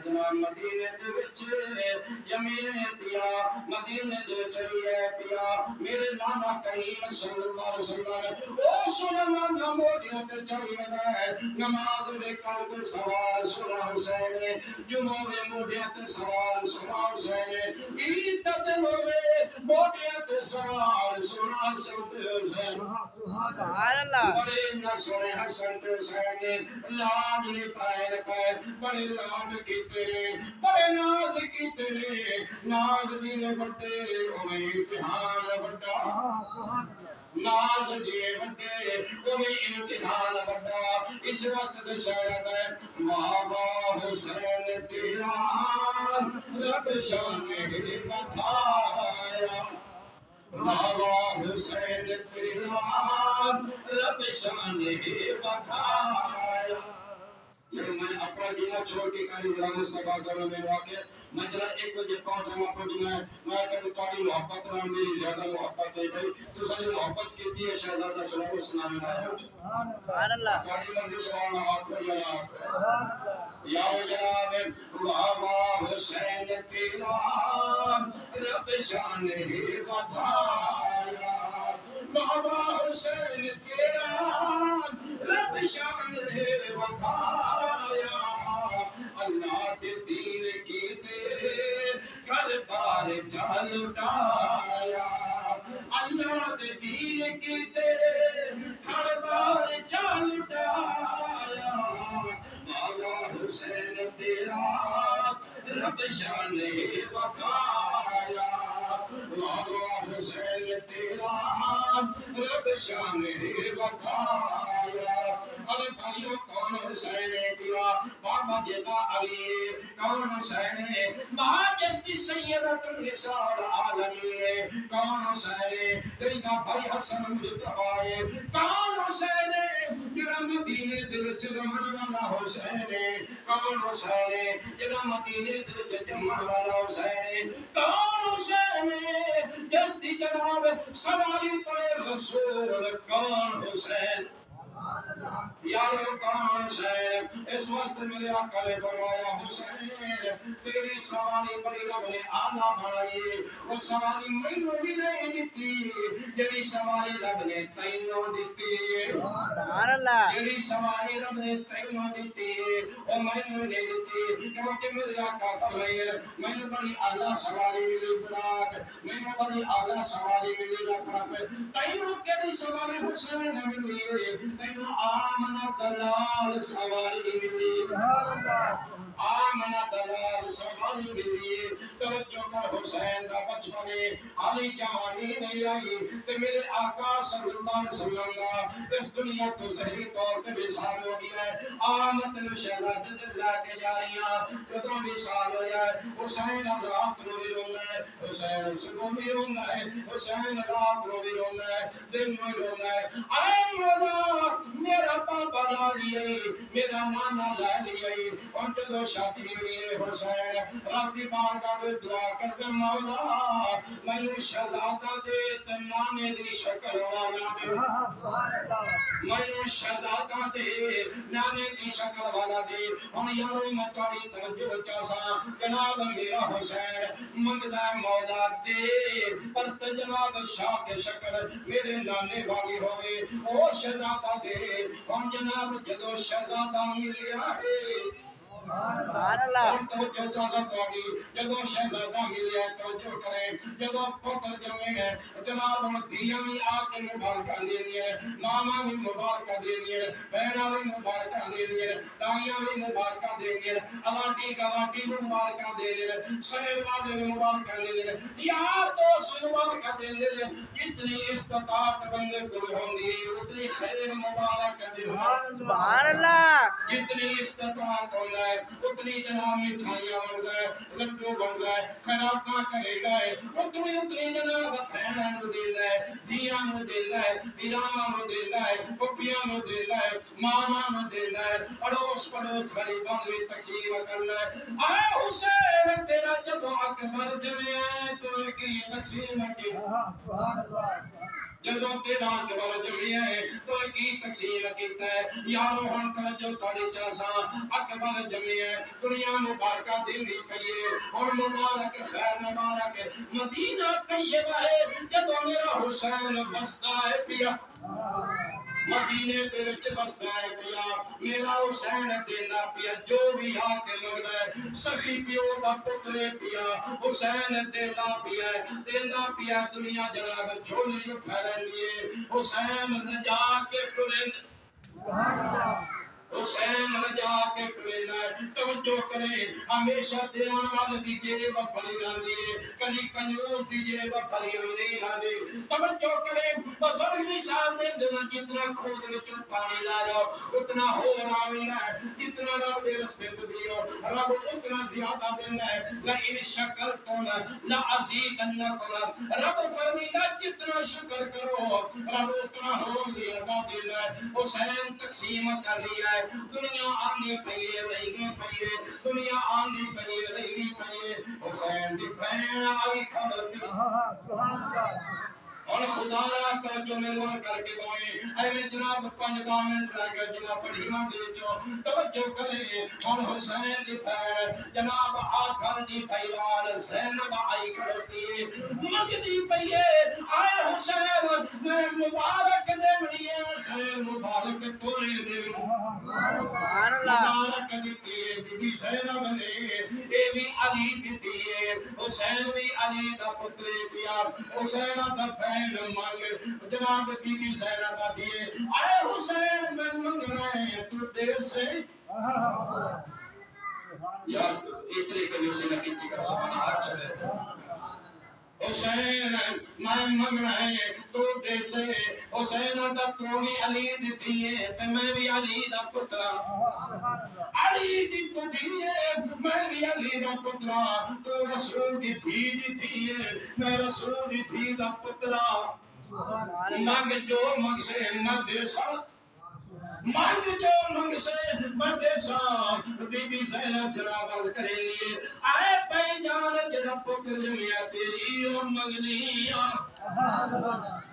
جناب مدینے دے وچ جمینے پیا مدینے دے چلیے پیا میرے نانا کریم صلی اللہ علیہ وسلم او سننا نمودیاں تے چلی وے نماز دے کر تے سوال سنا حسین جمعہ دے موڈیاں تے سوال سنا حسین عید تے ہوے موڈیاں تے سوال سنا حسین سبحان اللہ بڑے نہ سنے حسن تے حسین لاڈ نہیں پائے بڑے لاڈ کیتے بڑے ناز کیتے ناز دینے بڑے اویں امتحان بڑا ناز دیے بڑے اویں امتحان بڑا اس وقت دے شاعر ہے بابا حسین تیرا رب شان بتایا بابا حسین تیرا رب شان بتایا یہ میں اپنا جمعہ چھوڑ کے کہیں غلام مصطفیٰ صلی اللہ علیہ وسلم میں جرا 1 بجے پہنچا اپنا جمعہ میں کہتا تاری محبت رہا میری زیادہ محبت ہے بھائی تو ساری محبت کی تھی ہے شہزادہ چلاو سنانے آیا سبحان اللہ تاری مرضی سوانا آکھو یا آکھو یا جناب بابا حسین تیرا رب شان بتایا بابا حسین تیرا رب شان بتایا اللہ کے دین کی تے گھر بار جان لٹایا اللہ کے دین کی تے گھر بار جان لٹایا بابا حسین تیرا رب شان بتایا بابا حسین تیرا رب شان بتایا ارے بھائیو کون حسین پیا بابا جیتا علی کون حسین ماں جس کی سیدت النساء العالمین کون حسین تیرا بھائی حسن مجتبی کون حسین جڑا مدینے دے وچ رمن والا حسین کون حسین جڑا مدینے دے وچ جمن والا حسین کون حسین جس دی جناب سواری پڑے رسول کون حسین یارو کون حسین اس وقت میرے آقا نے فرمایا حسین تیری سواری بڑی رب نے آلہ بنائی وہ سواری مینوں بھی نہیں دیتی جڑی سواری رب نے تینوں دیتی سبحان اللہ جڑی سواری رب نے تینوں دیتی وہ مینوں نہیں دیتی کیونکہ میرے آقا فرمائے مینوں بڑی اعلیٰ سواری ملی براق مینوں بڑی اعلیٰ سواری ملی رفرف تینوں کیڑی سواری حسین ملی آمنا دلال سواری ملی آمنا دلال سواری ملی توجہ کر حسین کا بچپنے علی جوانی نہیں آئی تے میرے آقا صلی اللہ علیہ وسلم کا اس دنیا تو ظہری طور تے وصال ہو گیا ہے آمد شہزادہ دلہ کے جاریاں کدوں وصال ہو جائے حسین رات رو بھی رونا ہے حسین صبح بھی رونا ہے حسین رات رو بھی رونا ہے دن میں رونا ہے اے مولا میرا پاپا لا لیے میرا نانا لا لیے اور تو شادی ہوئی حسین ربی بارگاہ میں دعا کرتے مولا میں شہزادہ دے تے نانے دی شکل والا دے میں شہزادہ دے نانے دی شکل والا دے ہن یارو میں تاری توجہ چاسا جناب میرا حسین منگدا مولا دے پر جناب شاہ کے شکل میرے نانے والی ہوئے او شہزادہ دے ہن جناب جدو شہزادہ ملیا ہے سبحان اللہ توجہ چاسا تاری جدو شہزادہ ملیا توجہ کریں جدو پتر جمے ہیں جناب ہن دھیاں بھی آ کے مبارکاں دینی ہے ماما بھی مبارکاں دینی ہے بہناں بھی مبارکاں دینی ہے تائیاں بھی مبارکاں دینی ہے اواٹی گواٹی بھی مبارکاں دینی ہے سہیل والے بھی مبارکاں دینی ہے یار دوست مبارکاں دینی ہے جتنی استطاعت بندے کو ہوندی اتنی خیر مبارک دے سبحان اللہ جتنی استطاعت ہونا ہے اتنی جناب مٹھائیاں بن گئے لڈو بن گئے خیراتاں کرے گئے اتنی جناب بہناں نوں دینا ہے دھیاں نوں دینا ہے پیراواں نوں دینا ہے پھپھیاں نوں دینا ہے ماواں نوں دینا ہے اڑوس پڑوس غریباں نوں تقسیم کرنا ہے اے حسین تیرا جدوں اکبر جمے تو کی تقسیم کی سبحان اللہ جدوں تیرا اکبر جمعیا ہے تو کی تقسیم کیتا ہے یارو ہن توجہ تھوڑی چاسا اکبر جمعیا ہے دنیا مبارکہ دیندی پئی ہے اور مبارک خیر مبارک مدینہ طیبہ ہے جدوں میرا حسین بستا ہے پیا مدینے دے وچ بسدا ہے پیا میرا حسین دیندا پیا جو بھی آ کے منگدا ہے سخی پیو دا پتر پیا حسین دیندا پیا دنیا جناب جھولی پھیلندی ہے حسین نجا کے ٹرے حسین نجا کے ٹرے توجہ کرے ہمیشہ دیوان والے دی جیب بھری رہندی ہے کلی کنجوس دی جیب بھری نہیں رہندی توجہ کرے بزرگ مثال دے دن جتنا کھود وچ پانی لایا اتنا ہو راوینا ہے جتنا رب دے رستے تے دیو رب اتنا زیادہ دینا ہے لا ان شکرتم لا ازیدنکم رب فرمینا جتنا شکر کرو رب اتنا ہو زیادہ دینا ہے حسین تقسیم کر لیا ہے دنیا آنی پئی ہے رہنی پئی ہے دنیا آنی پئی ہے رہنی پئی ہے حسین دی بہن آئی خبر دی اور خدا را توجہ مہربان کر کے بوئے اے جناب 5 منٹ رہ گئے جناب پڑھی ماں دے جو توجہ کرے اور حسین دی بہن جناب آخر دی پہلوان زینب آئی کھڑتی ہے مجدی پئی ہے آئے حسین میں مبارک دے لیے خیر مبارک توڑے دے سبحان اللہ مبارک دیتی ہے بی بی زینب نے اے بھی علی دیتی ہے حسین بھی علی دا پتر دیا حسین دا بہن مانگ جناب بی بی زینب دیے اے حسین میں منگ رہے ہیں تو دیر سے یار اتنے کبھی سے نکیتی کا سبحان ہاتھ چلے حسین میں منگ رہے ہیں تو دیر سے حسین دا تو بھی علی دیتی ہے تو میں بھی علی دا پترا علی دی تو دیئے میں بھی علی دا پترا تو رسول دی تھی ہے میں رسول دی تھی دا پترا مانگ جو منگ سے نہ دے سا مانگ جو منگ سے نہ دے سا بی بی زینب جناب عرض کرے لیے آئے پہ جان جناب پتر جمعیہ تیری اور منگنیا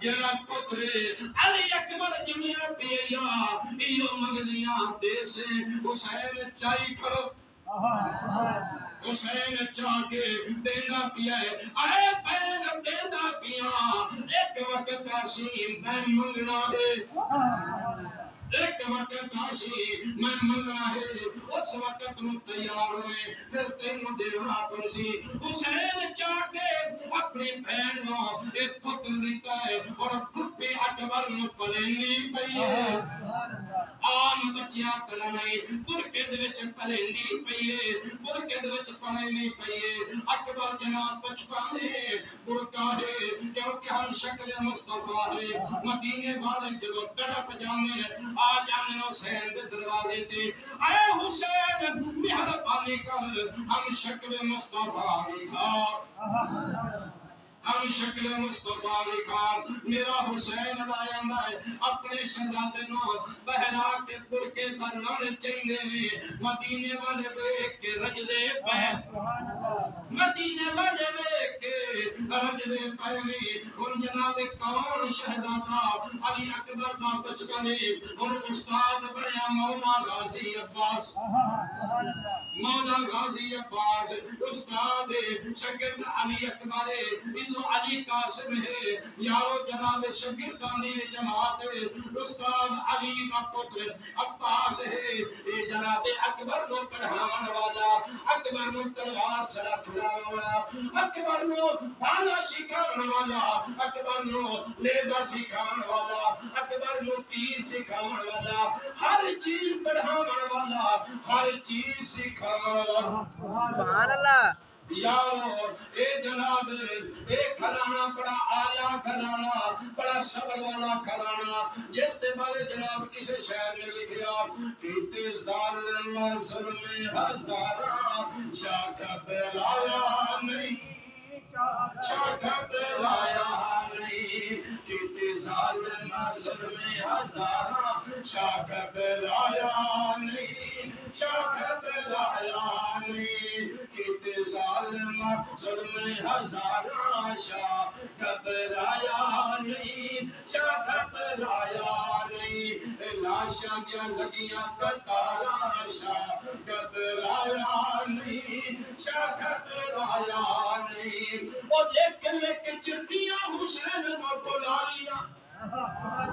جناب پتر علی اکبر جمعیہ تیریا ایو منگنیا دے سے حسین چائی کھڑو حسین چاہ کے دینا پیا ہے آئے پہن دینا پیا ایک وقت آشیم میں منگنا ہے ایک وقت آشی میں منگنا ہے اس وقت میں تیار ہوئے پھر تینوں دیونا پرسی حسین چاہ کے اپنی بہنوں ایک پتر دیتا ہے اور پھپی اکبر میں پلینی پئی ہے آم بچیاں تلا نہیں برکے دے وچ پلینی پئی ہے برکے دے وچ پلینی پئی ہے اکبر جناب بچپانے برکا ہے کیونکہ ہر شکل مصطفیٰ ہے مدینے والے جدو تڑپ جانے آ جانے حسین دے دروازے تے اے حسین مہربانی کر ہم شکل مصطفیٰ دکھا ہم شکل مصطفیٰ دکھا میرا حسین لایا میں اپنے شہزادے نو بہرا کے برکے کا لڑ چینے مدینے والے بیک کے رجدے پہ مدینے والے بیک کے رجدے پہنی ان جناب کون شہزادہ علی اکبر کا بچپنے ان استاد بنیا مولا غازی عباس مولا غازی عباس استاد شگرد علی اکبر انو علی قاسم ہے یارو جناب شگردانی جماعت استاد علی کا پتر عباس ہے یہ جناب اکبر نو پڑھاون والا اکبر نو تلوار سرا کھلاون والا اکبر نو بھالا سکھاون والا اکبر نو نیزہ سکھاون والا اکبر نو تیر سکھاون والا ہر چیز پڑھاون والا ہر چیز سکھاون سبحان اللہ یارو اے جناب اے گھرانا بڑا آیا گھرانا بڑا صبر والا گھرانا جس کے بارے جناب کسی شہر نے لکھیا کیتے ظالم ظلم ہزارہ شاکہ پہلایا نہیں شاکہ پہلایا نہیں کیتے ظالم ظلم ہزارہ شاکہ پہلایا نہیں شاکہ پہلایا نہیں کیتے ظالم ظلم ہزارہ شاہ گھبرایا نہیں بادشاہ دیا لگیاں کتارا شاہ کترایا نہیں شاہ کترایا نہیں وہ لے کے چتیاں حسین کو بلا لیا